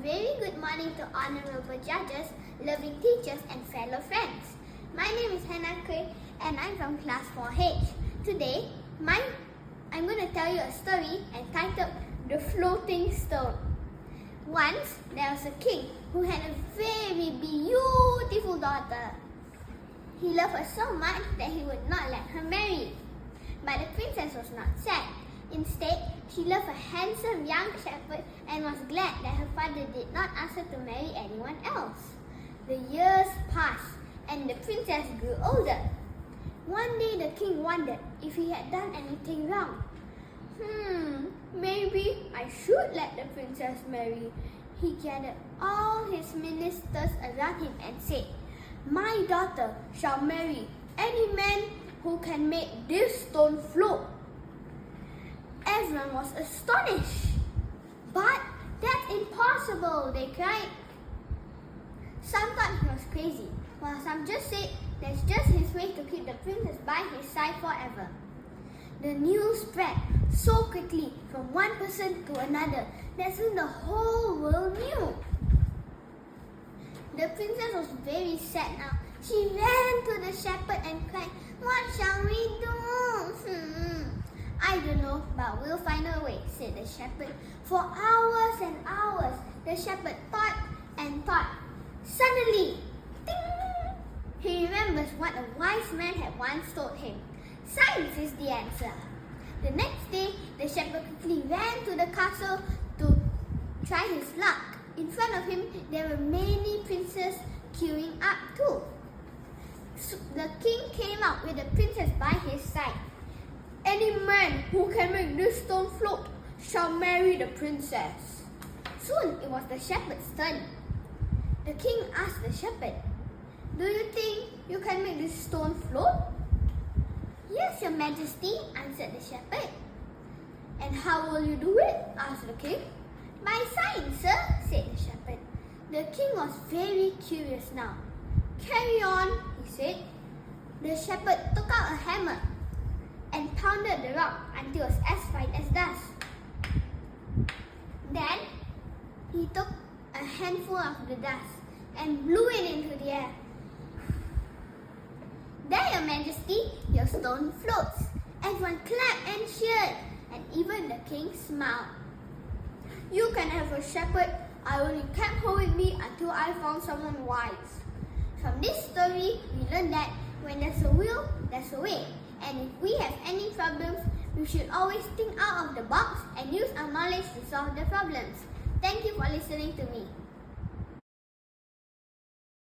very good morning to honorable judges, loving teachers and fellow friends. My name is Hannah Kray and I'm from class 4H. Today, I'm going to tell you a story entitled The Floating Stone. Once, there was a king who had a very beautiful daughter. He loved her so much that he would not let her marry. But the princess was not sad. Instead, she loved a handsome young shepherd and was glad that her father did not ask her to marry anyone else. The years passed and the princess grew older. One day the king wondered if he had done anything wrong. Maybe I should let the princess marry. He gathered all his ministers around him and said, "My daughter shall marry any man who can make this stone float." Everyone was astonished. "But that's impossible," they cried. Some thought he was crazy, while some just said that's just his way to keep the princess by his side forever. The news spread so quickly from one person to another that soon the whole world knew. The princess was very sad now. She ran to the shepherd and cried, "What shall we do?" "I don't know, but we'll find a way," said the shepherd. For hours and hours, the shepherd thought and thought. Suddenly, ding! He remembers what a wise man had once told him. Science is the answer. The next day, the shepherd quickly ran to the castle to try his luck. In front of him, there were many princes queuing up too. So the king came out with the princess by his side. "Any man who can make this stone float shall marry the princess." Soon it was the shepherd's turn. The king asked the shepherd, "Do you think you can make this stone float?" "Yes, your majesty," answered the shepherd. "And how will you do it?" asked the king. "By science, sir," said the shepherd. The king was very curious now. "Carry on," he said. The shepherd took out a hammer and pounded the rock until it was as fine as dust. Then he took a handful of the dust and blew it into the air. "There, your majesty, your stone floats." Everyone clapped and cheered, and even the king smiled. "You can have a shepherd. I only kept her with me until I found someone wise." From this story, we learned that when there's a will, there's a way. And if we have any problems, we should always think out of the box and use our knowledge to solve the problems. Thank you for listening to me.